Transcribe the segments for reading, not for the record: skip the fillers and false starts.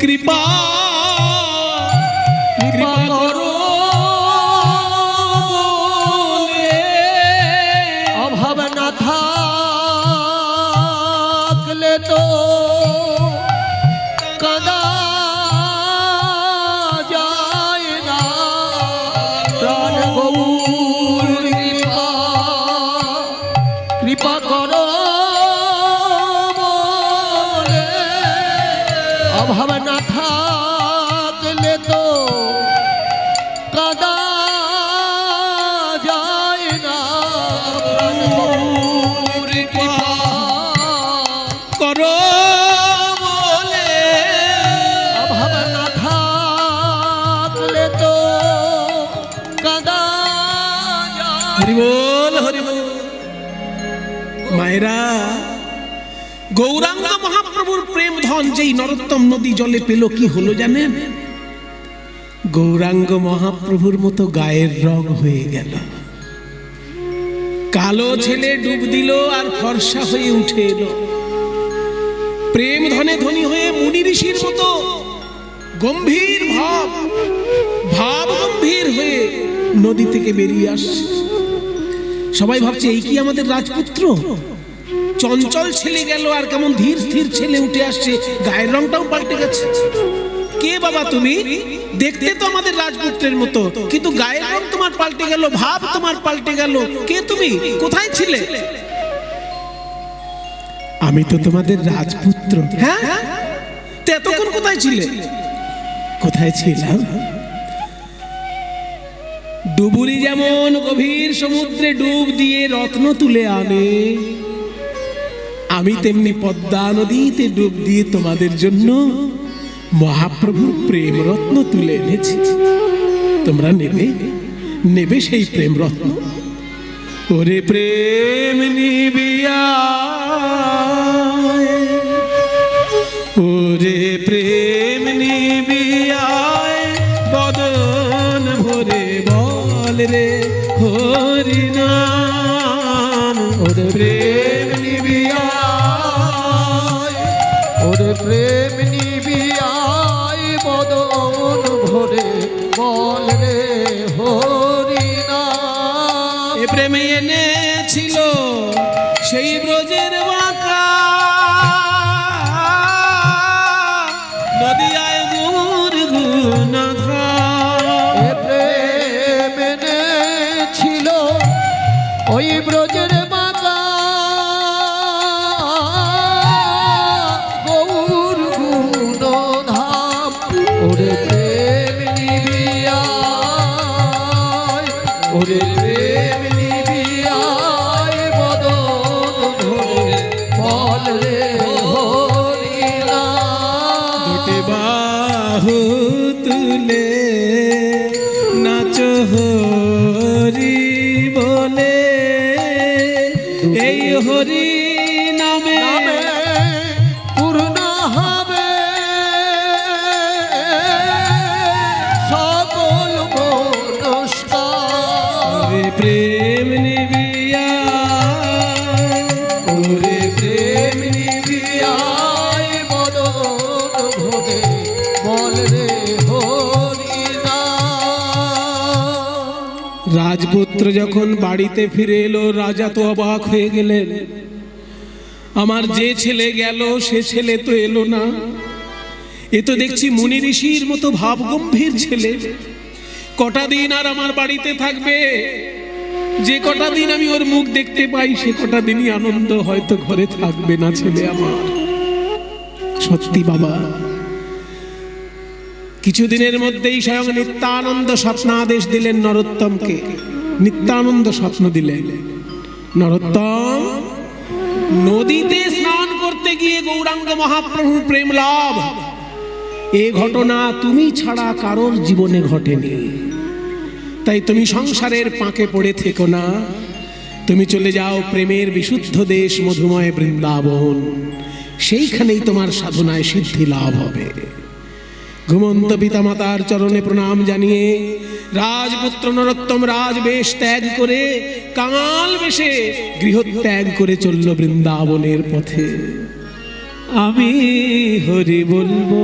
কৃপা কৃপা করো বলে অভাব না থাকলে তো কাঁদা যায় না প্রাণ গৌর কৃপা কৃপা করো বলে অভাব না থাকলে তো কাঁদা যায় না প্রাণ গৌর কৃপা করো বলে অভাব না থাকলে তো কাঁদা যায়। হরি বল হরি বল। মায়েরা, গৌরাঙ্গ মহাপ্রভুর প্রেম ধন যেই নরোত্তম নদী জলে পেল, কি হলো জানেন? গৌরাঙ্গ মহাপ্রভুর মতো গায়ের রং হয়ে গেল। কালো ছেলে ডুব দিল আর ফর্সা হয়ে উঠে এলো। প্রেম ধনে ধনী হয়ে মুনি ঋষির মতো গম্ভীর ভাব গম্ভীর হয়ে নদী থেকে বেরিয়ে আসছে। সবাই ভাবছে এই কি আমাদের রাজপুত্র? চঞ্চল ছেলে গেল আর কেমন ধীর স্থির ছেলে উঠে আসছে, গায়ের রংটাও পাল্টে গেছে। কে বাবা তুমি? দেখতে তো আমাদের রাজপুত্রের মতো, কিন্তু গায়ের রং তোমার পাল্টে গেল, ভাব তোমার পাল্টে গেল। কে তুমি? কোথায় ছিলে? আমি তো তোমাদের রাজপুত্র। হ্যাঁ, তো এতক্ষণ কোথায় ছিলে? কোথায় ছিলাম? ডুবুরি যেমন গভীর সমুদ্রে ডুব দিয়ে রত্ন তুলে আনে, আমি তেমনি পদ্মা নদীতে ডুব দিয়ে তোমাদের জন্য মহাপ্রভুর প্রেম রত্ন তুলে এনেছি। তোমরা নেবে নেবে সেই প্রেম রত্ন। ওরে প্রেম নিবিয়া, ওরে প্রেম নিবিয়া, বদন ভরে বল রে হরি নাম। ওরে প্রেম নিবিয়া, ওরে প্রেম নিবিয়ায় বদন ভরে বল রে হরি নাম। এ প্রেমে এনেছিল সেই ব্রজের বাঁকা নদিয়ায় গুর গুণাধা। এ প্রেম এনেছিল ওই ব্রজের বাঁকা গৌর গুণধাম। ওরে প্রেম নিবিয়ায়, ওরে প্রেম নিবিয়ায় বদন ধরে বল রে হরি নাম। দুটি বাহু তুলে নাচ হরি বলে, এই হরি নামে পূর্ণ হবে সকল মনস্কার। ওরে প্রেম নিবিয়া, ওরে প্রেম নিবিয়ায় বদন ভরে বল রে হরি নাম। রাজপুত্র যখন বাড়িতে ফিরে এলো, রাজা তো অবাক হয়ে গেলেন। আমার যে ছেলে গেল সে ছেলে তো এলো না। এ তো দেখছি মুনি ঋষির মতো ভাব গম্ভীর ছেলে। কটা দিন আর আমার বাড়িতে থাকবে? যে কটা দিন আমি ওর মুখ দেখতে পাই সে কটা দিনই আনন্দ, হয়তো ঘরে থাকবে না ছেলে আমার। সত্যি বাবা, কিছুদিনের মধ্যেই স্বয়ং নিত্যানন্দ স্বপ্নাদেশ দিলেন নরোত্তমকে। নিত্যানন্দ স্বপ্ন দিলেন, নরোত্তম, নদীতে স্নান করতে গিয়ে গৌরাঙ্গ মহাপ্রভুর প্রেম লাভ, এ ঘটনা তুমি ছাড়া কারোর জীবনে ঘটেনি। তাই তুমি সংসারের পাকে পড়ে থেকো না, তুমি চলে যাও প্রেমের বিশুদ্ধ দেশ মধুময় বৃন্দাবন। সেইখানেই তোমার সাধনায় সিদ্ধি লাভ হবে। ঘুমন্ত পিতামাতার চরণে প্রণাম জানিয়ে রাজপুত্র নরোত্তম রাজবেশ ত্যাগ করে কাঙাল বেশে গৃহত্যাগ করে চলল বৃন্দাবনের পথে। আমি হরি বলবো।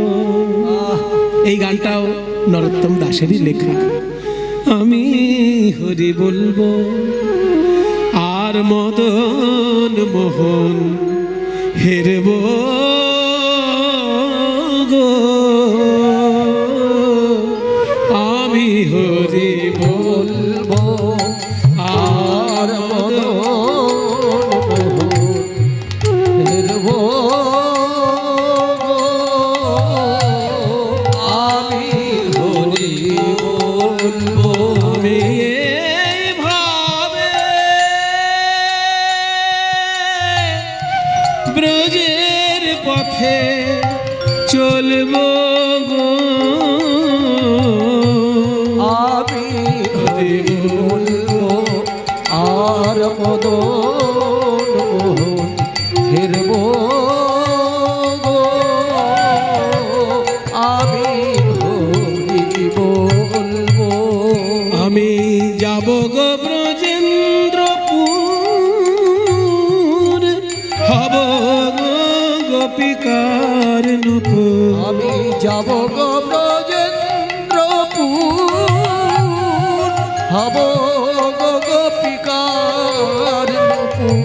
এই গানটাও নরোত্তম দাসেরই লেখা। আমি হরি বলবো আর মদন মোহন হেরব গো। আমি হরি বলবো আর হেরবো আমি হরি বলবো। আমি এইভাবে ব্রজের পথে চলবো গো। আমি হরি বলবো আর মদন মোহন হেরবো গো। আমি হরি বলবো। আমি যাব গো ব্রজেন্দ্রপুর, হব গো গোপিকার নুপুর। আমি যাব গো ব্রজেন্দ্রপুর, হব গো গোপিকার নুপুর।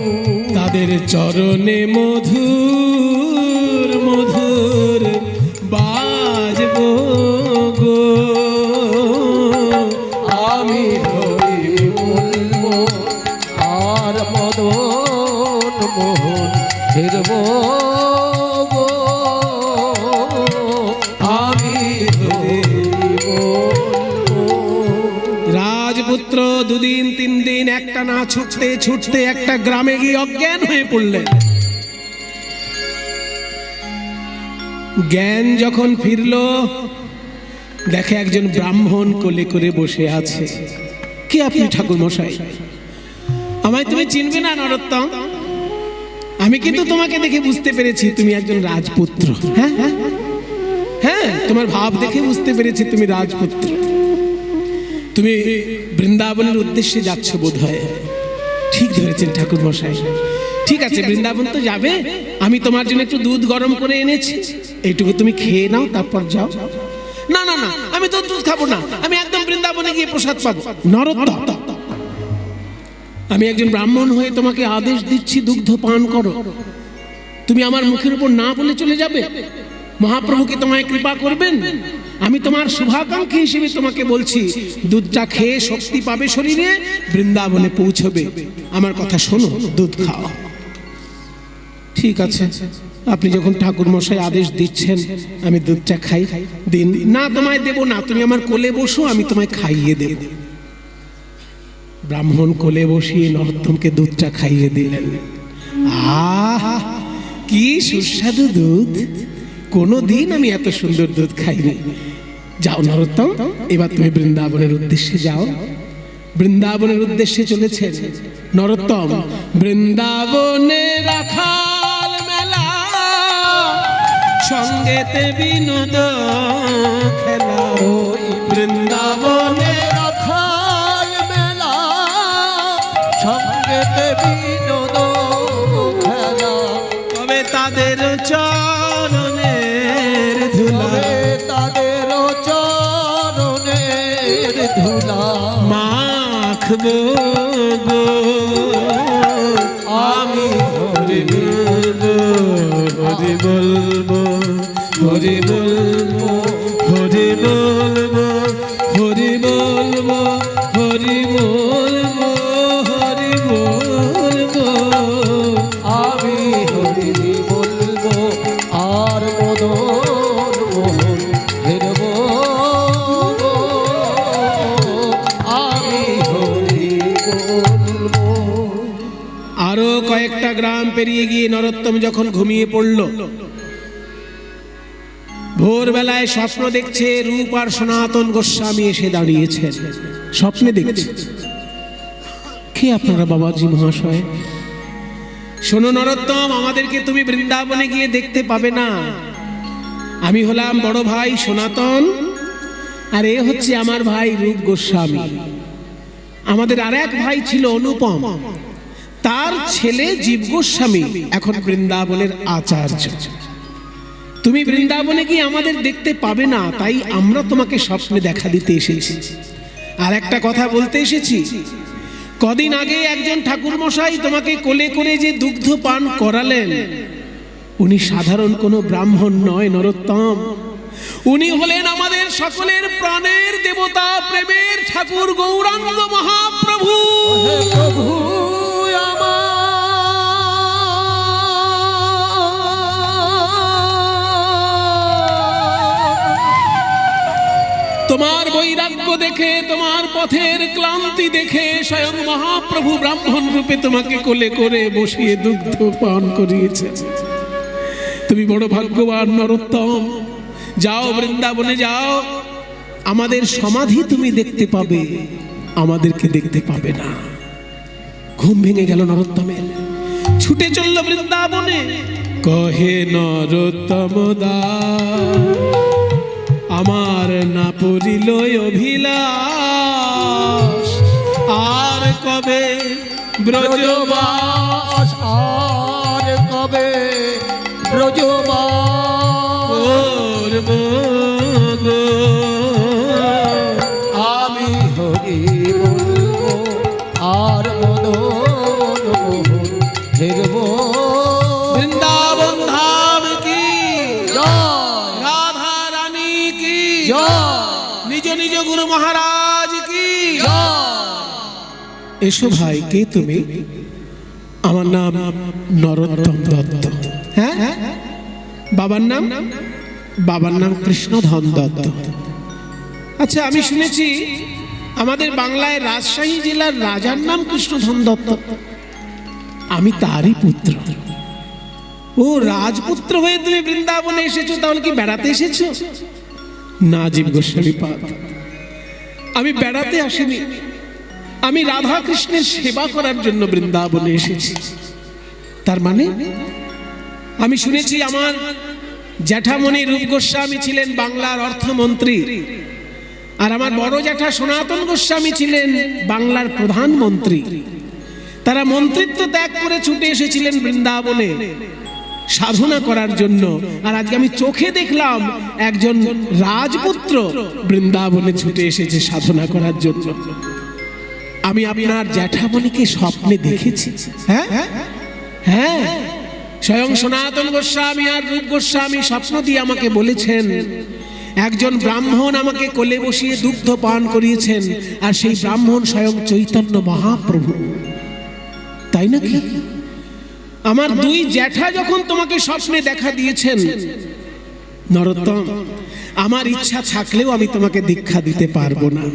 তাদের চরণে মধুর মধুর বাজবো গো। আমি হরি বলবো আর মদন মোহন হেরবো গো। আমি হরি বলবো। রাজপুত্র দুদিন তিন দিন একটা না ছুটতে ছুটতে একটা গ্রামে গিয়ে অজ্ঞান হয়ে পড়লেন। জ্ঞান যখন ফিরল, দেখে একজন ব্রাহ্মণ কোলে করে বসে আছে। কি আপনি ঠাকুর মশাই? আমায় তুমি চিনবে না নরোত্তম? আমি কিন্তু তোমাকে দেখে বুঝতে পেরেছি তুমি একজন রাজপুত্র। হ্যাঁ হ্যাঁ হ্যাঁ, তোমার ভাব দেখে বুঝতে পেরেছি তুমি রাজপুত্র। তুমি বৃন্দাবনের উদ্দেশ্যে যাচ্ছ বোধ হয়। ঠিক ধরেছেন ঠাকুর মশাই। ঠিক আছে, বৃন্দাবন তো যাবে, আমি তোমার জন্য একটু দুধ গরম করে এনেছি, এইটুকু তুমি খেয়ে নাও, তারপর যাও। না না না, আমি তো দুধ খাবো না, আমি একদম বৃন্দাবনে গিয়ে প্রসাদ পাবো। নরোত্তম, আমি একজন ব্রাহ্মণ হয়ে তোমাকে আদেশ দিচ্ছি, দুগ্ধ পান করো। তুমি আমার মুখের উপর না বলে চলে যাবে? মহাপ্রভু কি তোমায় কৃপা করবেন? আমি তোমার শুভাকাঙ্ক্ষী হিসেবে তোমাকে বলছি, দুধটা খেয়ে শক্তি পাবে শরীরে, বৃন্দাবনে পৌঁছবে। আমার কথা শোনো, দুধ খাও। ঠিক আছে, আপনি যখন ঠাকুর মশাই আদেশ দিচ্ছেন আমি দুধটা খাই। দিন। না, তোমায় দেব না, তুমি আমার কোলে বসো, আমি তোমায় খাইয়ে দেব। ব্রাহ্মণ কোলে বসিয়ে নরোত্তমকে দুধটা খাইয়ে দিলেন। আহা, কি সুস্বাদু দুধ! কোনোদিন আমি এত সুন্দর দুধ খাইনি। যাও নরোত্তম, এবার তুমি বৃন্দাবনের উদ্দেশ্যে যাও। বৃন্দাবনের উদ্দেশ্যে চলেছেন নরোত্তম। বৃন্দাবনে রাখাল মেলা, সঙ্গেতে বিনোদ খেলা। ওই বৃন্দাবনে রাখাল মেলা, সঙ্গেতে বিনোদ খেলা। তবে তাদের চরণের ধুলা, তাদের চরণের ধুলা মাখবো গো। আমি হরি বলবো, হরি বলবো, হরি বলবো, হরি বলবো, হরি বলবো, হরি বলবো, হরি বলবো। আমি হরি বলবো আর মদন মোহন হেরবো গো। আমি হরি বলবো। আরো কয়েকটা গ্রাম পেরিয়ে গিয়ে নরোত্তম যখন ঘুমিয়ে পড়ল, ভোরবেলায় স্বপ্ন দেখছে রূপ আর সনাতন গোস্বামী এসে দাঁড়িয়েছেন। স্বপ্নে দেখছে। কে আপনারা বাবাজি মহাশয়? শোনো নরোত্তম, আমাদেরকে তুমি বৃন্দাবনে গিয়ে দেখতে পাবে না। আমি হলাম বড় ভাই সনাতন, আর এ হচ্ছে আমার ভাই রূপ গোস্বামী। আমাদের আর এক ভাই ছিল অনুপম, তার ছেলে জীব গোস্বামী এখন বৃন্দাবনের আচার্য। তুমি বৃন্দাবনে গিয়ে আমাদের দেখতে পাবে না, তাই আমরা তোমাকে স্বপ্নে দেখা দিতে এসেছি। আর একটা কথা বলতে এসেছি, কদিন আগে একজন ঠাকুর মশাই তোমাকে কোলে করে যে দুগ্ধ পান করালেন, উনি সাধারণ কোনো ব্রাহ্মণ নয় নরোত্তম, উনি হলেন আমাদের সকলের প্রাণের দেবতা, প্রেমের ঠাকুর গৌরাঙ্গ মহাপ্রভু। হে প্রভু তোমার বৈরাগ্য দেখে, তোমার পথের ক্লান্তি দেখে স্বয়ং মহাপ্রভু ব্রাহ্মণ রূপে তোমাকে কোলে করে বসিয়ে দুগ্ধ পান করিয়েছেন। তুমি বড় ভাগ্যবান নরোত্তম। যাও বৃন্দাবনে যাও, আমাদের সমাধি তুমি দেখতে পাবে, আমাদেরকে দেখতে পাবে না। ঘুম ভেঙে গেল নরোত্তমের, ছুটে চলল বৃন্দাবনে। কহে নরোত্তম দাস, আমার না পড়িল অভিলাষ, আর কবে ব্রজবাস, আর কবে ব্রজবাস করব গো। আমি হরি বলবো আর মদন মোহন ফেরবো। বৃন্দাবন ধাম কি জয় রাধা রানী কি জয় নিজ নিজ গুরু মহারাজ কি। জয়। এসো ভাই, কে তুমি? আমার নাম নরোত্তম দত্ত। হ্যাঁ, বাবার নাম? বাবার নাম কৃষ্ণধন দত্ত। আচ্ছা, আমি শুনেছি আমাদের বাংলায় রাজশাহী জেলার রাজার নাম কৃষ্ণধন দত্ত। আমি তারই পুত্র। ও রাজপুত্র হয়ে তুমি বৃন্দাবনে এসেছো, তাহলে কি বেড়াতে এসেছো? না জীব গোস্বামী পাদ, আমি বেড়াতে আসিনি, আমি রাধা কৃষ্ণের সেবা করার জন্য বৃন্দাবনে এসেছি। তার মানে আমি শুনেছি আমার জ্যাঠামণি রূপ গোস্বামী ছিলেন বাংলার অর্থমন্ত্রী, আর আমার বড় জ্যাঠা সনাতন গোস্বামী ছিলেন বাংলার প্রধানমন্ত্রী। তারা মন্ত্রিত্ব ত্যাগ করে ছুটে এসেছিলেন বৃন্দাবনে সাধনা করার জন্য। আর আজকে আমি চোখে দেখলাম একজন রাজপুত্র বৃন্দাবনে ছুটে এসেছে সাধনা করার জন্য। আমি আপনার জ্যাঠামণিকে স্বপ্নে দেখেছি। হ্যাঁ হ্যাঁ, স্বয়ং সনাতন গোস্বামী আর রূপ গোস্বামী স্বপ্ন দিয়ে আমাকে বলেছেন, একজন ব্রাহ্মণ আমাকে কোলে বসিয়ে দুগ্ধ পান করিয়েছেন, আর সেই ব্রাহ্মণ স্বয়ং চৈতন্য মহাপ্রভু। তাই নাকি? আমার দুই জ্যাঠা যখন তোমাকে স্বপ্নে দেখা দিয়েছেন নরোত্তম, আমার ইচ্ছা থাকলেও আমি তোমাকে দীক্ষা দিতে পারবো না,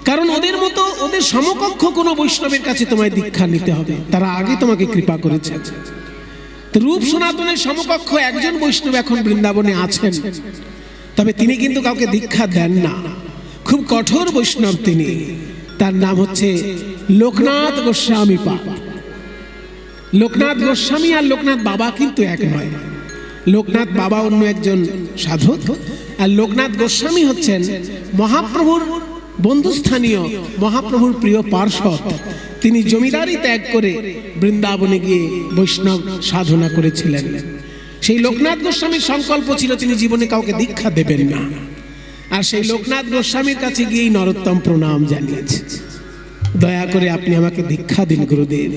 কারণ ওদের মতো, ওদের সমকক্ষ কোনো বৈষ্ণবের কাছে তোমায় দীক্ষা নিতে হবে, তারা আগে তোমাকে কৃপা করেছে। রূপ সনাতনের সমকক্ষ একজন বৈষ্ণব এখন বৃন্দাবনে আছেন, তবে তিনি কিন্তু কাউকে দীক্ষা দেন না, খুব কঠোর বৈষ্ণব তিনি। তার নাম হচ্ছে লোকনাথ গোস্বামী পাদ। লোকনাথ গোস্বামী আর লোকনাথ বাবা কিন্তু এক নয়। লোকনাথ বাবা অন্য একজন সাধক, আর লোকনাথ গোস্বামী হচ্ছেন মহাপ্রভুর বন্ধুস্থানীয়, মহাপ্রভুর প্রিয় পার্ষদ। তিনি জমিদারি ত্যাগ করে বৃন্দাবনে গিয়ে বৈষ্ণব সাধনা করেছিলেন। সেই লোকনাথ গোস্বামীর সংকল্প ছিল তিনি জীবনে কাউকে দীক্ষা দেবেন না, আর সেই লোকনাথ গোস্বামীর কাছে গিয়েই নরোত্তম প্রণাম জানিয়েছে, দয়া করে আপনি আমাকে দীক্ষা দিন গুরুদেব।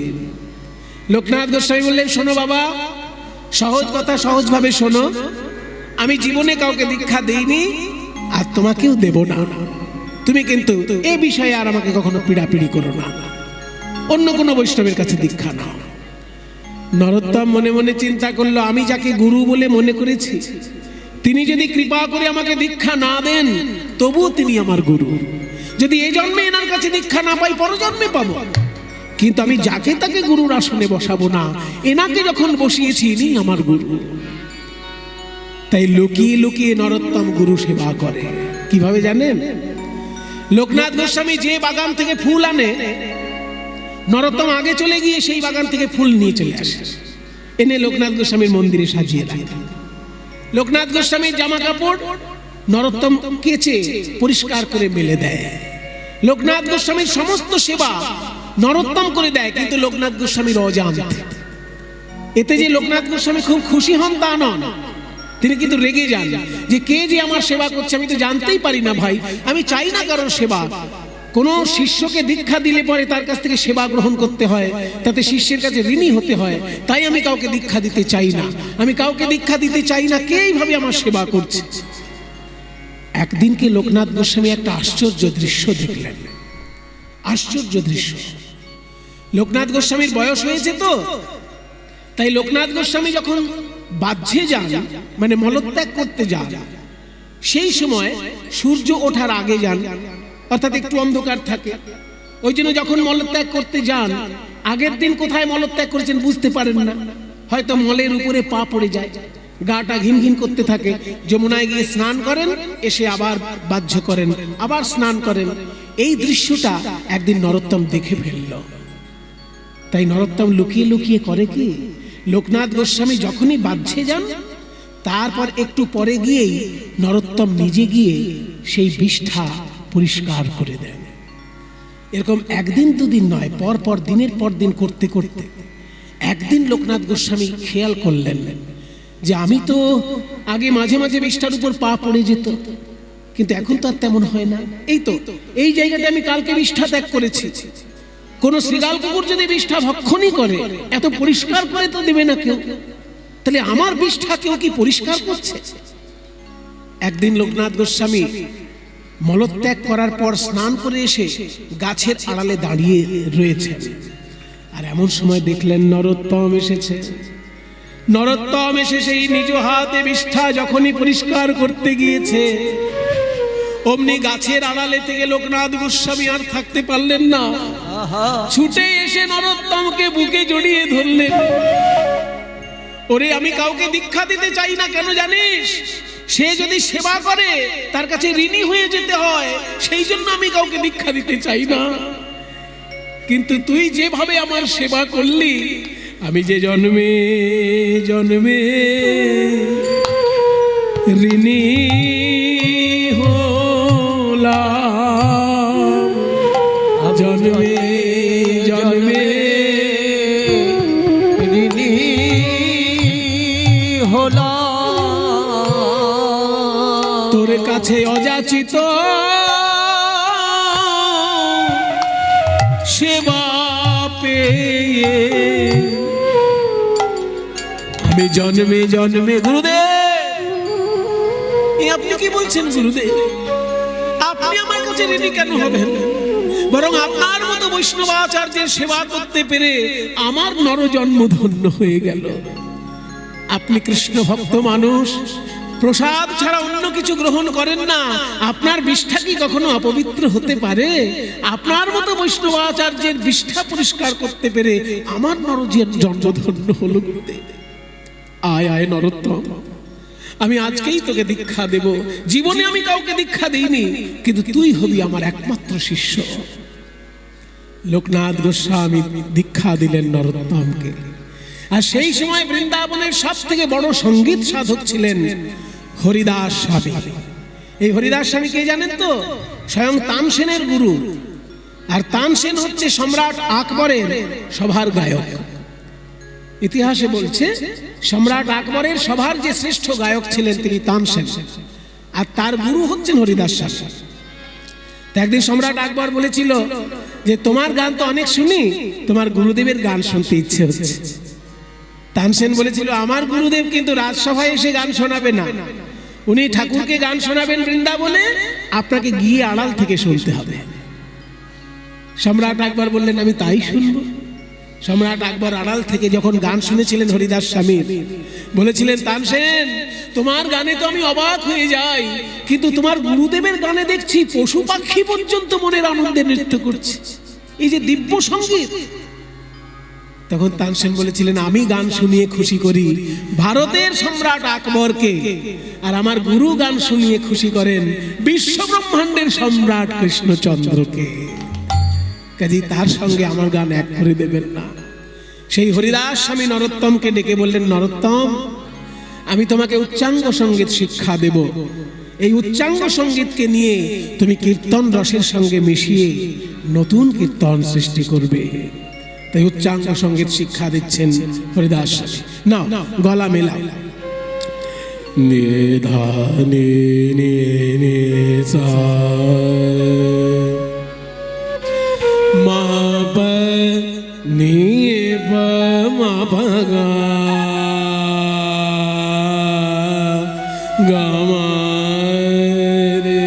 লোকনাথ গোস্বামী বললেন, শোনো বাবা, সহজ কথা সহজভাবে শোনো, আমি জীবনে কাউকে দীক্ষা দেইনি আর তোমাকেও দেব না, তুমি কিন্তু এ বিষয়ে আর আমাকে কখনো পীড়াপিড়ি করো না, অন্য কোনো বৈষ্ণবের কাছে দীক্ষা নাও। নরোত্তম মনে মনে চিন্তা করলো, আমি যাকে গুরু বলে মনে করেছি, তিনি যদি কৃপা করে আমাকে দীক্ষা না দেন, তবুও তিনি আমার গুরু। যদি এই জন্মে এনার কাছে দীক্ষা না পাই, পরজন্মে পাবো, কিন্তু আমি যাকে তাকে গুরুর আসনে বসাবো না, এনাকে যখন বসিয়েছি ইনি আমার গুরু। তাই লুকিয়ে লুকিয়ে নরোত্তম গুরু সেবা করে। কিভাবে জানেন? লোকনাথ গোস্বামী যে বাগান থেকে ফুল আনে, নরোত্তম আগে চলে গিয়ে সেই বাগান থেকে ফুল নিয়ে চলে আসে, এনে লোকনাথ গোস্বামীর মন্দিরে সাজিয়ে রাখে। লোকনাথ গোস্বামীর জামা কাপড় নরোত্তম কেচে পরিষ্কার করে মেলে দেয়। লোকনাথ গোস্বামীর সমস্ত সেবা নরোত্তম করে দেয়, কিন্তু লোকনাথ গোস্বামীর অজান্তে। এতে যে লোকনাথ গোস্বামী খুব খুশি হন তা নন, তিনি কিন্তু রেগে যান যে কে যে আমার সেবা করছে, আমি তো জানতেই পারি না ভাই, আমি চাই না কারোর সেবা। কোন শিষ্যকে দীক্ষা দিলে পরে তার কাছ থেকে সেবা গ্রহণ করতে হয়, তাতে শিষ্যের কাছে ঋণী হতে হয়, তাই আমি কাউকে দীক্ষা দিতে চাই না, আমি কাউকে দীক্ষা দিতে চাই না, কে এইভাবে আমার সেবা করছে। একদিনকে লোকনাথ গোস্বামী একটা আশ্চর্য দৃশ্য দেখলেন, আশ্চর্য দৃশ্য। লোকনাথ গোস্বামীর বয়স হয়েছে তো, তাই লোকনাথ গোস্বামী যখন বাহ্যে যান, মানে মলত্যাগ করতে যান, সেই সময় সূর্য ওঠার আগে যান, অর্থাৎ একটু অন্ধকার থাকে। ওই জন্য যখন মলত্যাগ করতে যান, আগের দিন কোথায় মলত্যাগ করেছেন বুঝতে পারেন না, হয়তো মলের উপরে পা পড়ে যায়, গাটা ঘিন ঘিন করতে থাকে। যমুনায় গিয়ে স্নান করেন, এসে আবার বাহ্য করেন, আবার স্নান করেন। এই দৃশ্যটা একদিন নরোত্তম দেখে ফেলল। তাই নরোত্তম লুকিয়ে লুকিয়ে করে কি, লোকনাথ গোস্বামী যখনই বাহ্যে যান, তারপর একটু পরে গিয়েই নরোত্তম নিজে গিয়ে সেই বিষ্ঠা পরিষ্কার করে দেন। এরকম একদিন দুদিন নয়, পর পর দিনের পর দিন করতে করতে একদিন লোকনাথ গোস্বামী খেয়াল করলেন যে আমি তো আগে মাঝে মাঝে বিষ্ঠার উপর পা পড়ে যেত, কিন্তু এখন তো আর তেমন হয় না। এই তো এই জায়গাটা আমি কালকে বিষ্ঠা ত্যাগ করেছি, কোন শ্রীগাল কুকুর যদি বিষ্ঠা ভক্ষণই করে, এত পরিষ্কার করে তো দেবে না কেউ, তাহলে আমার বিষ্ঠা কেউ কি পরিষ্কার করছে? একদিন লোকনাথ গোস্বামী মলত্যাগ করার পর স্নান করে এসে গাছের আড়ালে দাঁড়িয়ে রয়েছে, আর এমন সময় দেখলেন নরোত্তম এসেছে। নরোত্তম এসে সেই নিজ হাতে বিষ্ঠা যখনই পরিষ্কার করতে গিয়েছে, অমনি গাছের আড়ালে থেকে লোকনাথ গোস্বামী আর থাকতে পারলেন না, ছুটে এসে নরোত্তমকে বুকে জড়িয়ে ধরলেন। ওরে, আমি কাউকে দীক্ষা দিতে চাই না, কেন জানিস? সে যদি সেবা করে তার কাছে ঋণী হয়ে যেতে হয়, সেই জন্য আমি কাউকে দীক্ষা দিতে চাই না। কিন্তু তুই যেভাবে আমার সেবা করলি, আমি যে জন্মে জন্মে ঋণী হলাম, জন্মে জন্মে ঋণী হলাম, তোর কাছে অযাচিত সেবা পেয়ে আমি জন্মে জন্মে। গুরুদেব, আপনি কি বলছেন গুরুদেব? আপনি আমার কাছে ঋণী কেন হবেন? বরং আপনার মতো বৈষ্ণব আচার্যের সেবা করতে পেরে আমার নরজন্ম ধন্য হয়ে গেল। আপনি কৃষ্ণ ভক্ত মানুষ, প্রসাদ ছাড়া অন্য কিছু গ্রহণ করেন না, আপনার বিষ্ঠা কি কখনো অপবিত্র হতে পারে? আপনার মতো বৈষ্ণব আচার্যের বিষ্ঠা পরিষ্কার করতে পেরে আমার নরজন্ম ধন্য হলো। গুরুদেব, আয় আয় নরোত্তম, আমি আজকেই তোকে দীক্ষা দেব। জীবনে আমি কাউকে দীক্ষা দিইনি, কিন্তু তুই হবি আমার একমাত্র শিষ্য। লোকনাথ গোস্বামী দীক্ষা দিলেন নরোত্তমকে। আর সেই সময় বৃন্দাবনের সব থেকে বড় সঙ্গীত সাধক ছিলেন হরিদাস স্বামী। এই হরিদাস স্বামী কে জানেন তো? স্বয়ং তানসেনের গুরু। আর তানসেন হচ্ছে সম্রাট আকবরের সভার গায়ক। ইতিহাসে বলছে সম্রাট আকবরের সভার যে শ্রেষ্ঠ গায়ক ছিলেন তিনি তানসেন, আর তার গুরু হচ্ছেন হরিদাস স্বামী। একদিন সম্রাট আকবর বলেছিল যে তোমার গান তো অনেক শুনি, তোমার গুরুদেবের গান শুনতে ইচ্ছে হচ্ছে। তানসেন বলেছিল আমার গুরুদেব কিন্তু রাজসভায় এসে গান শোনাবে না, উনি ঠাকুরকে গান শোনাবেন বৃন্দাবনে, আপনাকে গিয়ে আড়াল থেকে শুনতে হবে। সম্রাট আকবর বললেন আমি তাই শুনবো। সম্রাট আকবর আড়াল থেকে যখন গান শুনেছিলেন হরিদাস স্বামীর, বলেছিলেন তানসেন তোমার গানে তো আমি অবাক হয়ে যাই, কিন্তু তোমার গুরুদেবের গানে দেখছি পশু পাখি পর্যন্ত মনের আনন্দে নৃত্য করছে, এই যে দিব্য সঙ্গীত। তখন তানসেন বলেছিলেন আমি গান শুনিয়ে খুশি করি ভারতের সম্রাট আকবরকে, আর আমার গুরু গান শুনিয়ে খুশি করেন বিশ্ব ব্রহ্মাণ্ডের সম্রাট কৃষ্ণচন্দ্রকে, কাজে তার সঙ্গে আমার গান এক করে দেবেন না। সেই হরিদাস স্বামী নরোত্তমকে ডেকে বললেন নরোত্তম, আমি তোমাকে উচ্চাঙ্গ সঙ্গীত শিক্ষা দেব, এই উচ্চাঙ্গ সঙ্গীতকে নিয়ে তুমি কীর্তন রসের সঙ্গে মিশিয়ে নতুন কীর্তন সৃষ্টি করবে। তাই উচ্চাঙ্গ সঙ্গীত শিক্ষা দিচ্ছেন হরিদাস স্বামী। না গলা মেলাও। নি ধা নি নি নি সা মা প নি প মা প গা গা মা রে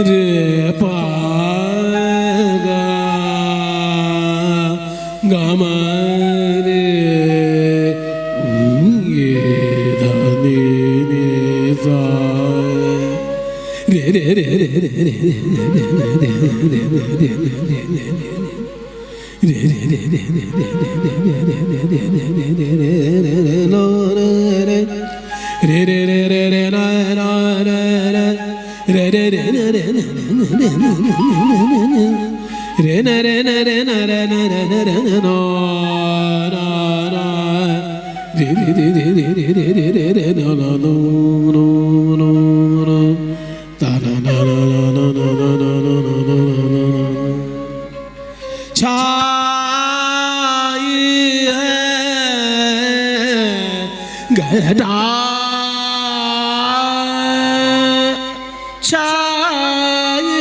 রে পা গা গা মা রে গে ধা নি নি সা রে রে রে রে রে রে गहरा छाए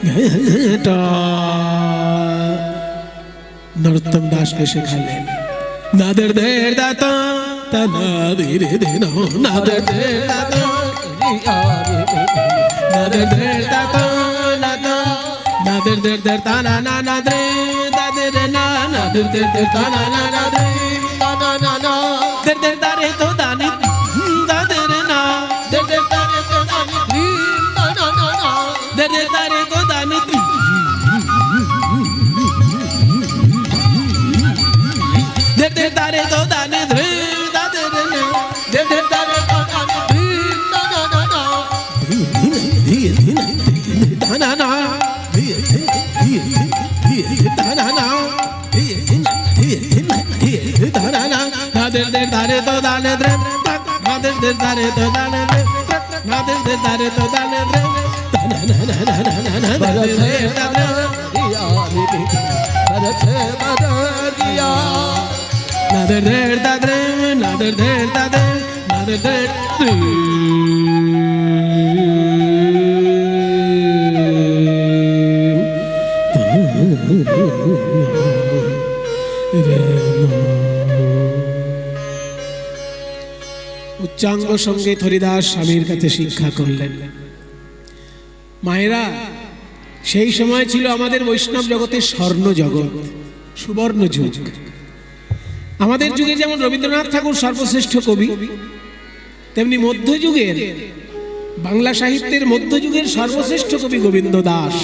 घटा नरोत्तम दास के सिखालें नादर देर दाता तना धीरे देना नादर देर दाता नादर देर दाता नादा नादर देर देर ताना ना नादर दादर ना नादर देर देर ताना ना नादर ताना ना ना देर देर दारे तो दानी दादर ना देर देर दारे तो दानी ताना ना ना देर देर दारे तो दानी देर देर दारे तो दानी दादर ना देर देर दारे तो दानी ताना ना ना ताना ना नादर देर दारे तो दाने द्रे नादर देर दारे तो दाने द्रे नादर देर दारे तो दाने द्रे नादर देर दादरे नादर देर दादरे नादर देर উচ্চাঙ্গ সঙ্গীত হরিদাস স্বামীর কাছে শিক্ষা করলেন। মায়েরা, সেই সময় ছিল আমাদের বৈষ্ণব জগতের স্বর্ণ জগৎ, সুবর্ণ যুগ। আমাদের যুগে যেমন রবীন্দ্রনাথ ঠাকুর সর্বশ্রেষ্ঠ কবি, তেমনি মধ্যযুগের বাংলা সাহিত্যের মধ্যযুগের সর্বশ্রেষ্ঠ কবি গোবিন্দ দাস।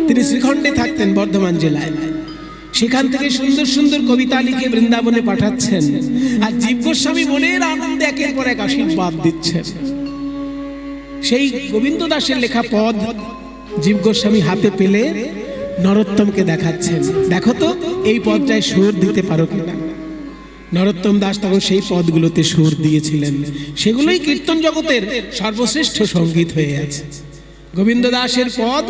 তিনি শ্রীখণ্ডে থাকতেন, বর্ধমান জেলায়। সেখান থেকে সুন্দর সুন্দর কবিতা লিখে বৃন্দাবনে পাঠাচ্ছেন, আর জীব গোস্বামী মনের আনন্দে একের পর এক আশীর্বাদ দিচ্ছেন। সেই গোবিন্দ দাসের লেখা পদ জীব গোস্বামী হাতে পেলে নরোত্তমকে দেখাচ্ছেন, দেখো তো এই পদটায় সুর দিতে পারো কিনা। নরোত্তম দাস তখন সেই পদগুলোতে সুর দিয়েছিলেন, সেগুলোই কীর্তন জগতের সর্বশ্রেষ্ঠ সঙ্গীত হয়ে আছে। গোবিন্দ দাসের পদ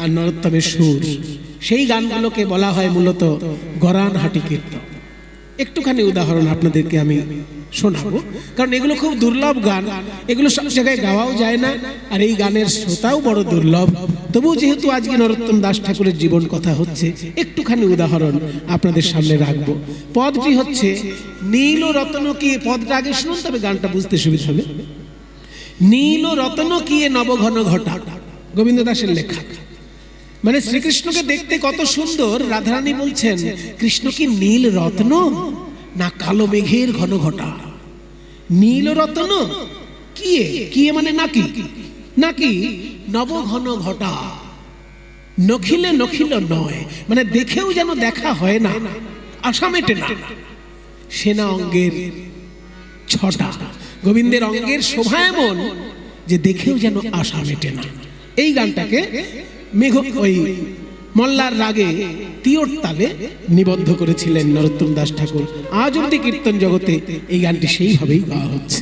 আর নরোত্তমের সুর, সেই গানগুলোকে বলা হয় মূলত গরানহাটি কীর্তন। একটুখানি উদাহরণ আপনাদেরকে আমি শোনাবো, কারণ এগুলো খুব দুর্লভ গান, এগুলো সব জায়গায় গাওয়াও যায় না, আর এই গানের শ্রোতাও বড় দুর্লভ। তবু যেহেতু আজকে নরোত্তম দাস ঠাকুরের জীবন কথা হচ্ছে, একটুখানি উদাহরণ আপনাদের সামনে রাখবো। পদটি হচ্ছে নীল রতন কি, পদটা আগে শুনুন তবে গানটা বুঝতে সুবিধা হবে। নীল রতন কি নবঘন ঘটা, গোবিন্দ দাসের লেখা। মানে শ্রীকৃষ্ণকে দেখতে কত সুন্দর, রাধারানী বলছেন কৃষ্ণ কি নীল রত্ন না কালো মেঘের ঘন ঘটা। নীল রত্ন কি, কি মানে নাকি, নাকি নব ঘন ঘটা, নখিলে নখিল নয়, মানে দেখেও যেন দেখা হয় না, আশা মেটে না। সেনা অঙ্গের ছটা, গোবিন্দের অঙ্গের শোভা এমন যে দেখেও যেন আশা মেটে না। এই গানটাকে মেঘ ওই মল্লার রাগে তিওর তালে নিবদ্ধ করেছিলেন নরোত্তম দাস ঠাকুর। আজ অবধি কীর্তন জগতে এই গানটি সেইভাবেই গাওয়া হচ্ছে।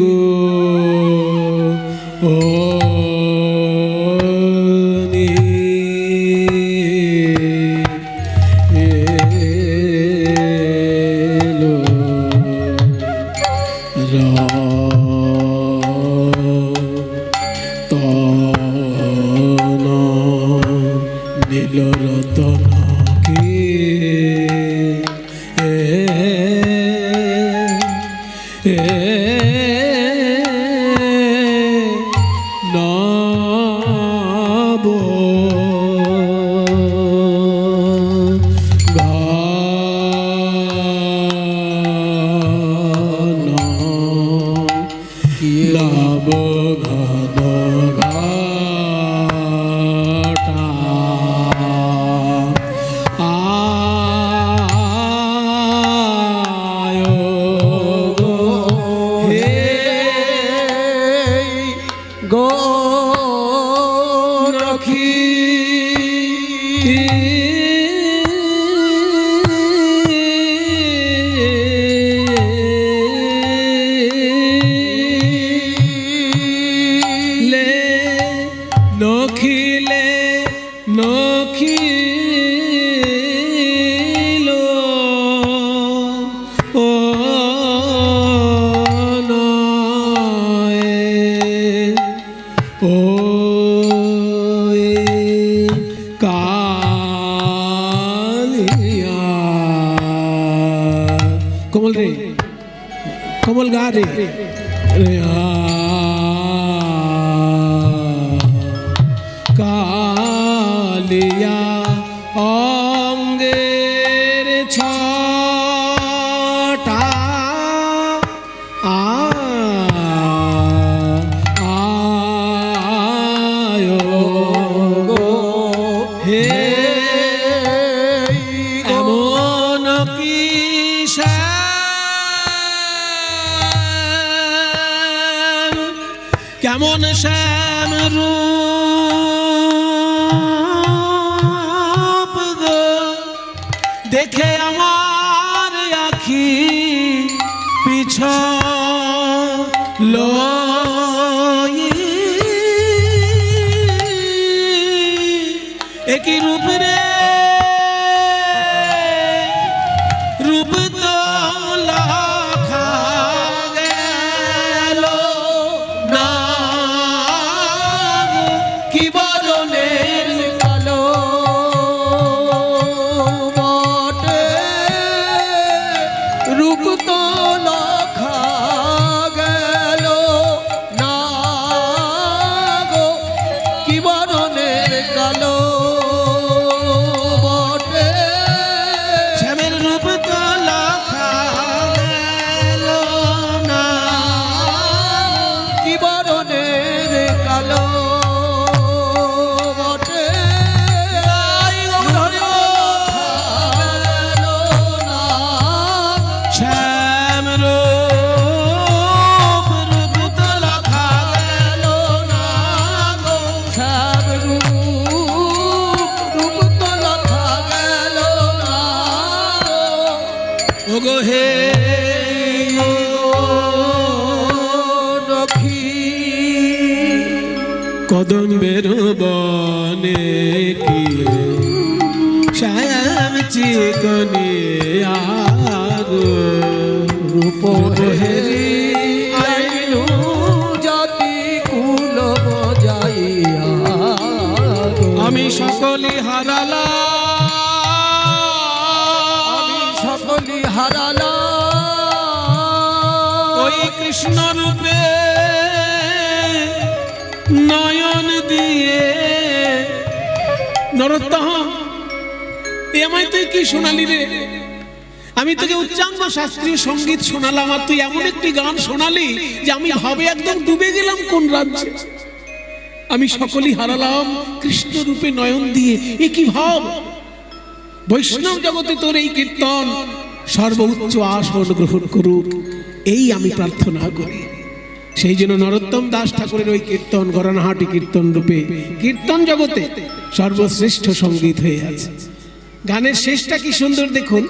গো ও নীল রতনকে নব গান লাভ ঘন ঘাটা আয় গো হে গোরখী লে নখিলে নখিল ও নয় ও কালিয়া কমল রে কমল গা রে রে কালিয়া অঙ্গের ছটা আয় গো হে এমন কি শ্যাম কেমন শ্যাম রূপ গো দেখে আমার আখি পিছল একই রূপ রে রূপ তো লেখা গেল না কি বরণের কালো বটে রূপ তো লেখা গেল না গো কি বরণের কালো বটে শ্যামের রূপ তো লেখা গেল না কি বরণের কালো বটে শ্যাম রূপ রূপ তো লেখা গেল না গো সব রূপ তো লেখা গেল না ও গো হে নখী কদম্বের বনে কি শ্যাম চিকনে আগো রূপ হেরি আইনু জাতি কুল বজাইয়া আমি সকলে আমি হারালাম সকলি হারালা ওই কৃষ্ণ রূপে নয়ন দিয়ে নরোত্তম এ আমায় তুই কি শোনালি রে আমি তোকে উচ্চাঙ্গ শাস্ত্রীয় সঙ্গীত শোনালাম আর তুই এমন একটি গান শোনালি যে আমি ভাবে একদম ডুবে গেলাম কোন রাজ্যে আমি সকলই হারালাম কৃষ্ণ রূপে নয়ন দিয়ে এ কি ভাব বৈষ্ণব জগতে তোর এই কীর্তন সর্বোচ্চ আসন গ্রহণ করুক এই আমি প্রার্থনা করি সেই জন্য নরোত্তম দাস ঠাকুরের ওই কীর্তন গরানহাটি কীর্তন রূপে কীর্তন জগতে সর্বশ্রেষ্ঠ সঙ্গীত হয়ে আছে গানের শেষটা কি সুন্দর দেখুন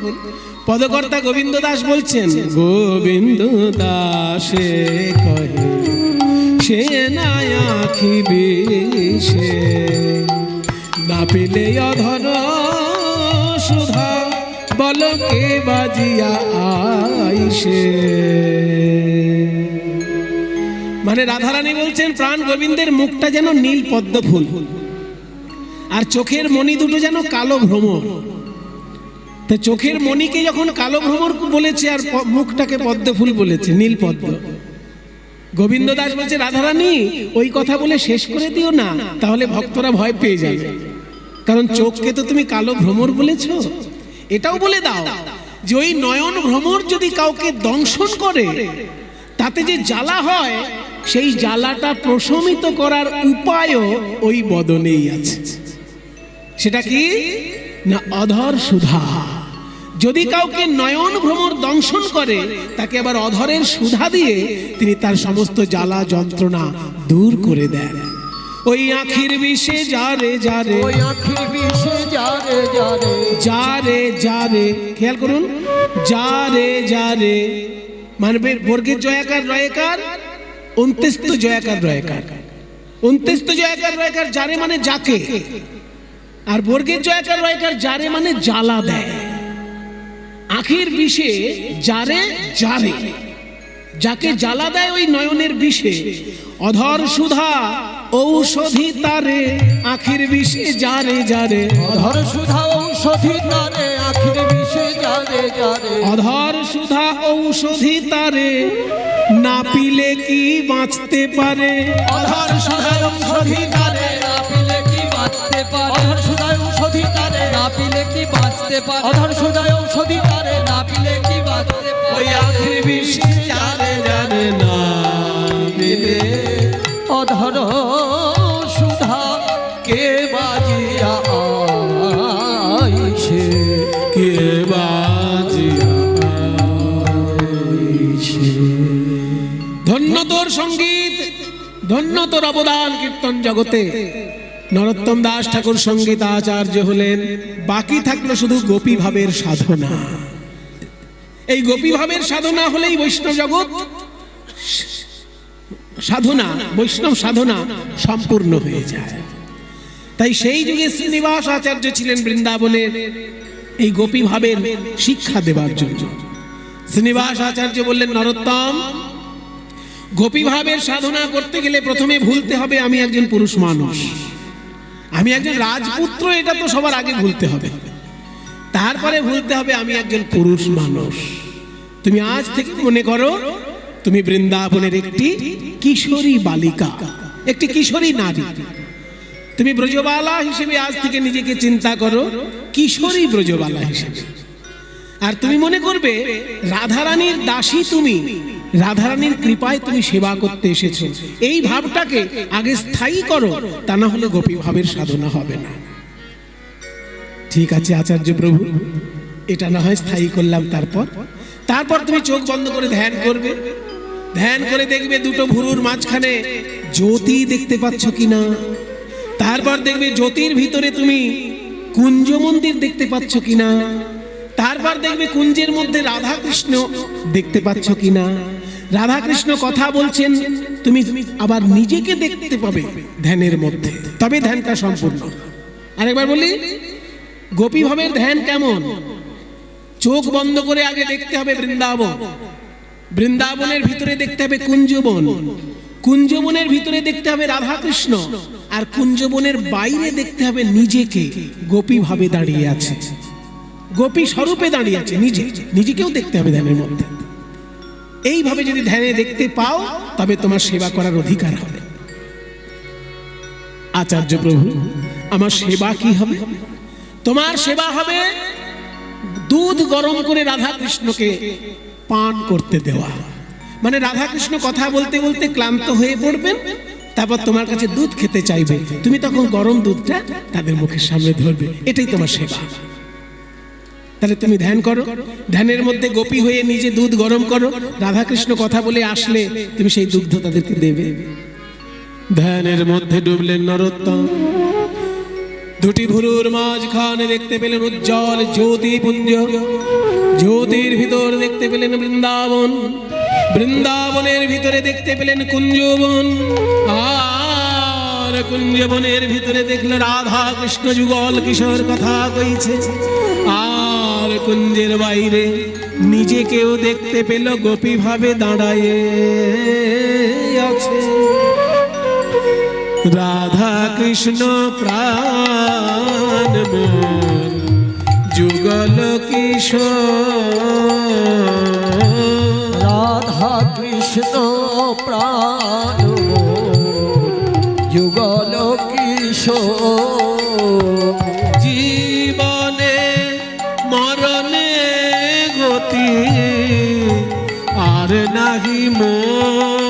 পদকর্তা গোবিন্দ দাস বলছেন গোবিন্দ দাসে কহে সে না আখি বিষে না পেলে অধর সুধা বলকে বাজিয়া আইসে মানে রাধারানী বলছেন প্রাণ গোবিন্দের মুখটা যেন নীল পদ্ম ফুল আর চোখের মণি দুটো যেন কালো ভ্রমর। তা চোখের মণিকে যখন কালো ভ্রমর বলেছে আর মুখটাকে পদ্ম ফুল বলেছে, নীল পদ্ম। গোবিন্দ দাস বলছে রাধারানী ওই কথা বলে শেষ করে দিও না, তাহলে ভক্তরা ভয় পেয়ে যাবে, কারণ চোখকে তো তুমি কালো ভ্রমর বলেছ। এটাও বলে দাও যে ওই নয়ন ভ্রমর যদি কাউকে দংশন করে তাতে যে জ্বালা হয়, সেই জ্বালাটা প্রশমিত করার উপায়ও ওই বদনেই আছে। সেটা কি না? অধর সুধা। যদি কাউকে নয়ন ভ্রমর দংশন করে, তাকে আবার অধরের সুধা দিয়ে তিনি তার সমস্ত জ্বালা যন্ত্রণা দূর করে দেন। ওই আখির বিষে যারে যারে, ওই আখির বিষে যারে যারে, যারে যারে, খেয়াল করুন, যারে যারে মানবে বর্গের জয়াকার রয়কার, 29 জয়াকার রয়কার, 29 জয়াকার রয়কার, যারে মানে যাকে, আর বর্গের জয়াকার রয়কার যারে মানে জ্বালা দেয়। আখির বিষে যারে যারে, যাকে জ্বালা দেয় ওই নয়নের বিষে, অধর সুধা ঔষধি তারে, আখির বিষে যারে যারে, অধর সুধা ঔষধি তারে, আখির বিষে যারে যারে, অধর সুধা ঔষধি তারে, না পিলে কি বাঁচতে পারে। অধর সুধা ঔষধি তারে, না পিলে কি বাঁচতে পারে, অধর সুধা ঔষধি তারে, না পিলে কি বাঁচতে পারে, অধর সুধা ঔষধি তারে, না পিলে কি বাঁচতে পারে, ওই আখির বিষে যারে যারে, না পিলে অধর সুধা কে বাজিয়া আইছে, কে বাজিয়া আইছে। ধন্য তোর সঙ্গীত, ধন্য তোর অবদান কীর্তন জগতে। নরোত্তম দাস ঠাকুর সঙ্গীত আচার্য হলেন। বাকি থাকলো শুধু গোপী ভাবের সাধনা। এই গোপী ভাবের সাধনা হলেই বৈষ্ণব জগৎ সাধনা, বৈষ্ণব সাধনা সম্পূর্ণ হয়ে যায়। তাই সেই যুগে শ্রীনিবাস আচার্য ছিলেন বৃন্দাবনের এই গোপী ভাবের শিক্ষা দেবার জন্য। শ্রীনিবাস আচার্য বললেন, নরোত্তম, গোপী ভাবের সাধনা করতে গেলে প্রথমে ভুলতে হবে আমি একজন পুরুষ মানুষ, আমি একজন রাজপুত্র, এটা তো সবার আগে ভুলতে হবে। তারপরে ভুলতে হবে আমি একজন পুরুষ মানুষ। তুমি আজ থেকে মনে করো তুমি বৃন্দাবনের একটি কিশোরী বালিকা, একটি কিশোরী নারী। তুমি ব্রজবালা হিসেবে আজ থেকে নিজেকে চিন্তা করো, কিশোরী ব্রজবালা হিসেবে। আর তুমি মনে করবে রাধারানীর দাসী তুমি, রাধারানীর কৃপায় তুমি সেবা করতে এসেছো। এই ভাবটাকে আগে স্থায়ী করো, তা না হলে গোপী ভাবের সাধনা হবে না। ঠিক আছে আচার্য প্রভু, এটা না হয় স্থায়ী করলাম। তারপর তুমি চোখ বন্ধ করে ধ্যান করবে। ধ্যান করে দেখবে দুটো ভুরুর মাঝখানে জ্যোতি দেখতে পাচ্ছ কিনা। তারপর দেখবে জ্যোতির ভিতরে তুমি কুঞ্জ মন্দির দেখতে পাচ্ছ কিনা। তারপর দেখবে কুঞ্জের মধ্যে রাধা কৃষ্ণ দেখতে পাচ্ছ কিনা। রাধা কৃষ্ণ কথা বলছেন, তুমি আবার নিজেকে দেখতে পাবে ধ্যানের মধ্যে, তবে ধ্যানটা সম্পূর্ণ। আরেকবার বলি, গোপী ভাবের ধ্যান কেমন? চোখ বন্ধ করে আগে দেখতে হবে বৃন্দাবন, বৃন্দাবনের ভিতরে দেখতে হবে কুঞ্জবন, কুঞ্জবনের ভিতরে দেখতে হবে রাধা কৃষ্ণ, আর কুঞ্জবনের বাইরে দেখতে হবে নিজেকে গোপী ভাবে দাঁড়িয়ে আছে, গোপী স্বরূপে দাঁড়িয়ে আছে, নিজেকেও দেখতে হবে ধ্যানের মধ্যে। এইভাবে যদি ধ্যানে দেখতে পাও তবে তোমার সেবা করার অধিকার হবে। আচার্য প্রভু, আমার সেবা কি হবে? তোমার সেবা হবে দুধ গরম করে রাধা কৃষ্ণকে পান করতে দেওয়া। মানে রাধা কৃষ্ণ কথা বলতে বলতে ক্লান্ত হয়ে পড়বেন, তারপর তোমার কাছে দুধ খেতে চাইবে, তুমি তখন গরম দুধটা তাদের মুখের সামনে ধরবে, এটাই তোমার সেবা। তাহলে তুমি ধ্যান করো, ধ্যানের মধ্যে গোপী হয়ে নিজে দুধ গরম করো, রাধা কৃষ্ণ কথা বলে আসলে তুমি সেই দুগ্ধ তাদেরকে দেবে। ধ্যানের মধ্যে ডুবলেন নরোত্তম। দুটি ভুরুর মাঝখানে দেখতে পেলেন উজ্জ্বল জ্যোতিপুঞ্জ, জ্যোতির ভিতর দেখতে পেলেন বৃন্দাবন, বৃন্দাবনের ভিতরে দেখতে পেলেন কুঞ্জবন, আর কুঞ্জবনের ভিতরে দেখলেন রাধা কৃষ্ণ যুগল কিশোর কথা কইছে। আর কুঞ্জের বাইরে নিজেকেও দেখতে পেল গোপী ভাবে দাঁড়ায় আছে। রাধা কৃষ্ণ প্রাণ মোর যুগল কিশোর। রাধা কৃষ্ণ প্রাণ যুগল কিশোর। জীবনে মরণে গতি আর নাহি মোর।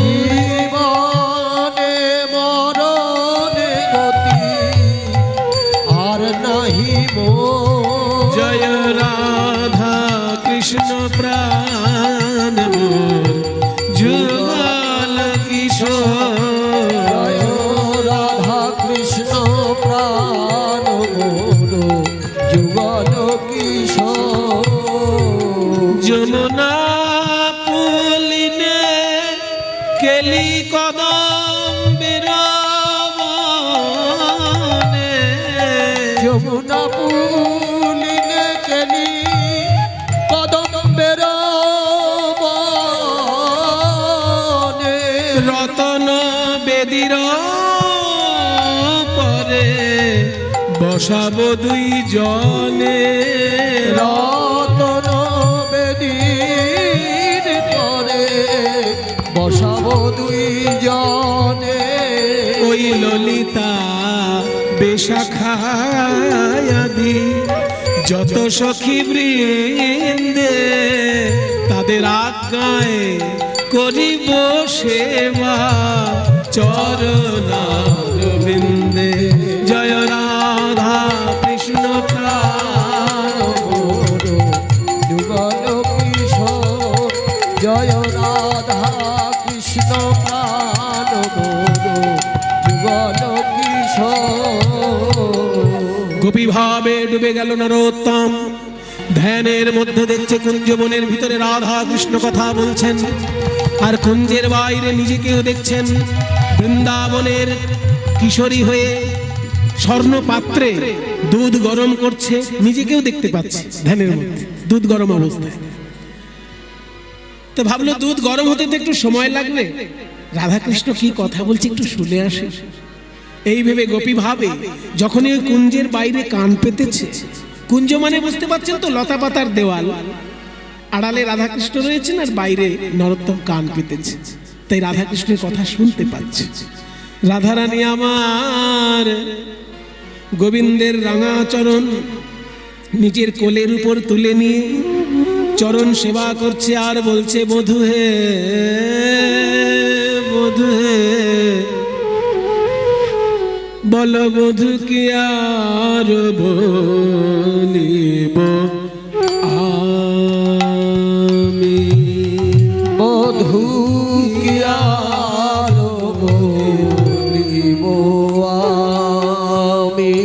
জীবনে মরণে গতি আর নাহি মোর। জয় রাধা কৃষ্ণ প্রাণ মোর যুগল কিশোর। জয় রাধা কৃষ্ণ প্রাণ মোর যুগল কিশোর। যমুনা পুলিনে কেলি কদম বিরবনে। যমুনা পুলিনে কেলি কদম্বের বনে। রতন বেদির পরে বসাব দুই জনে। রতন বেদীর পরে বসাবো দুই জনে। ওই ললিতা বেশাখায়াদি যত সখী বৃন্দে তাদের আজ্ঞায় করিব সেবা চরণারবিন্দে। জয় রাধা কৃষ্ণ প্রাণ মোর যুগল কিশোর। জয় রাধা কৃষ্ণ প্রাণ মোর যুগল কিশোর। গোপী ভাবে ডুবে গেল নরোত্তম। ধ্যানের মধ্যে দেখছে কুঞ্জবনের ভিতরে রাধা কৃষ্ণ কথা বলছেন, আর কুঞ্জের বাইরে নিজেকেও দেখছেন বৃন্দাবনের কিশোরী হয়ে স্বর্ণ পাত্রে দুধ গরম করছে। নিজেকেও দেখতে পাচ্ছে ধ্যানের মধ্যে দুধ গরম অবস্থায়। তো ভাবলো দুধ গরম হতে তো একটু সময় লাগবে, রাধাকৃষ্ণ কি কথা বলছে একটু শুনে আসে। এই ভেবে গোপী ভাবে যখনই ওই কুঞ্জের বাইরে কান পেতেছে, কুঞ্জ মানে বুঝতে পারছেন তো লতা পাতার দেওয়াল, আড়ালে রাধাকৃষ্ণ রয়েছেন আর বাইরে নরোত্তম কান পেতেছে, তাই রাধাকৃষ্ণের কথা শুনতে পাচ্ছে। রাধারানী আমার গোবিন্দের রাঙা চরণ নিজের কোলের উপর তুলে নিয়ে চরণ সেবা করছে আর বলছে, বধূ হে বধূ হে, বল বধূ কি আর বলিব আমি। বধূ কি আর বলিব আমি।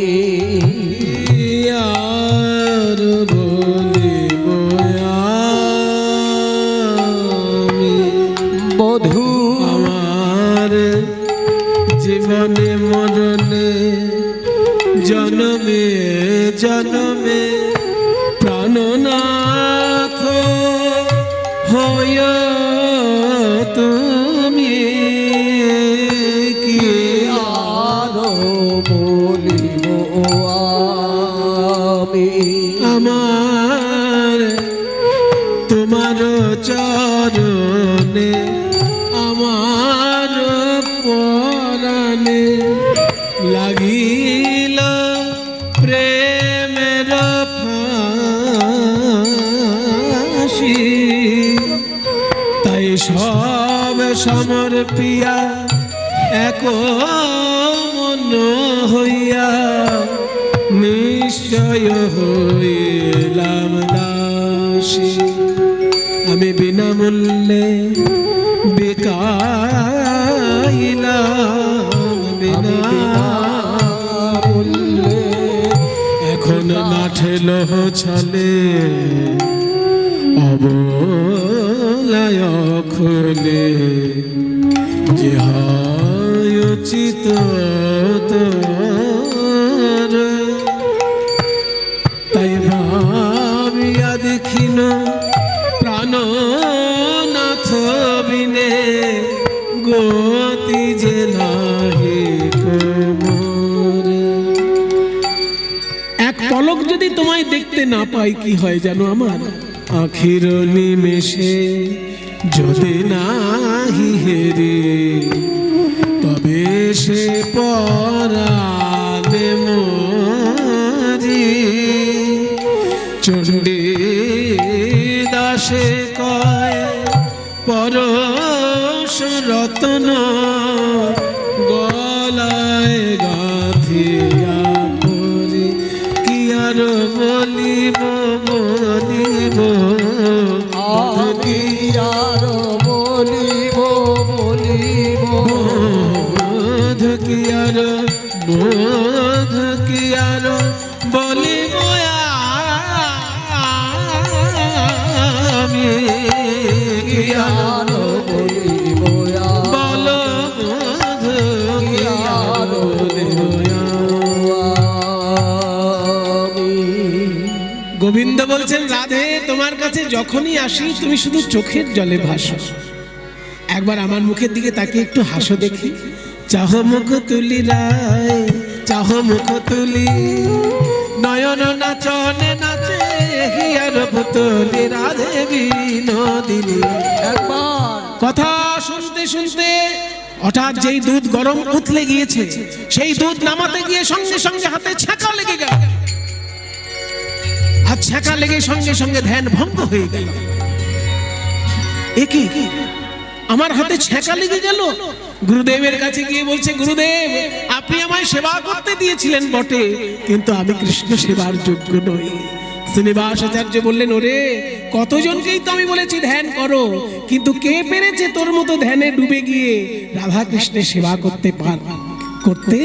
আর বলিব আমি। বধূ আমার জীবনে মরণে জনমে জনমে প্রাণনাথ হয় তুমি কি আর বলিব আমি। আমার তোমার চরণে আমার পরাণে লাগিল প্রেমের ফাঁসি, তাই সব সমর্পিয়া এক মন হইয়া নিশ্চয় হইলাম দাসী। আমি বিনামূল্যে বিকাইলাম বিনামূল্যে, এখন না ঠেলো ছলে অবলায় খুলে, যে হয় উচিত তোর। তাই ভাবিয়া দেখিল প্রাণনাথ বিনে গতি যে নাহি মোর। যদি তোমায় দেখতে না পাই কি হয় জানো আমার? আখির নিমেষে যদি নাহি হেরে তবে সে পরাগে মরি। চণ্ডী দাসে কয় পরশ রতন গলায় গাঁথিয়া পরি। কি আর বলিব বলিব আমি আর বলিব বলিব বোধ কি আর বোধ কি আর বলিব আমি। কি আর বলিব বলো বোধ কি আর বলিব আমি। গোবিন্দ বলছেন রাধে তোমার কাছে যখনই আসি তুমি শুধু চোখের জলে ভাসো। একবার আমার মুখের দিকে তাকে একটু হাসো দেখি। চাহ মুখ তুলি রায় চাহ মুখ তুলি নয়ন নাচনে নাচে হিয়ার পুতলি রাধে বিনোদিনী। একবার কথা শুনতে শুনতে হঠাৎ যেই দুধ গরম উতলে গিয়েছে সেই দুধ নামাতে গিয়ে সঙ্গে সঙ্গে হাতে ছ্যাঁকা লেগে গেল। আর ছ্যাঁকা লেগে সঙ্গে সঙ্গে ধ্যান ভঙ্গ হয়ে গেল। একি আমার হাতে ছ্যাঁকা লেগে গেল। গুরুদেবের কাছে গিয়ে বলছে গুরুদেব আপনি আমায় সেবা করতে দিয়েছিলেন বটে কিন্তু আমি কৃষ্ণ সেবার যোগ্য নই। শ্রীনিবাস আচার্য বললেন ওরে কতজনকেই তো আমি বলেছি ধ্যান করো কিন্তু কে পেরেছে তোর মতো ধ্যানে ডুবে গিয়ে রাধা কৃষ্ণের সেবা করতে করতে।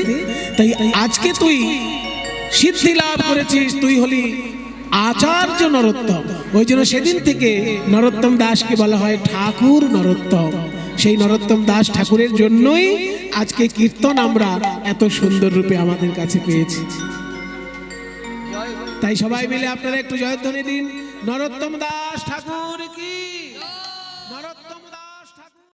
তাই আজকে তুই সিদ্ধি লাভ করেছিস, তুই হলি আচার্য নরোত্তম। ওই জন্য সেদিন থেকে নরোত্তম দাসকে বলা হয় ঠাকুর নরোত্তম। সেই নরোত্তম দাস ঠাকুরের জন্যই আজকে কীর্তন আমরা এত সুন্দর রূপে আমাদের কাছে পেয়েছি। তাই সবাই মিলে আপনারা একটু জয়ধ্বনি দিন নরোত্তম দাস ঠাকুর কি।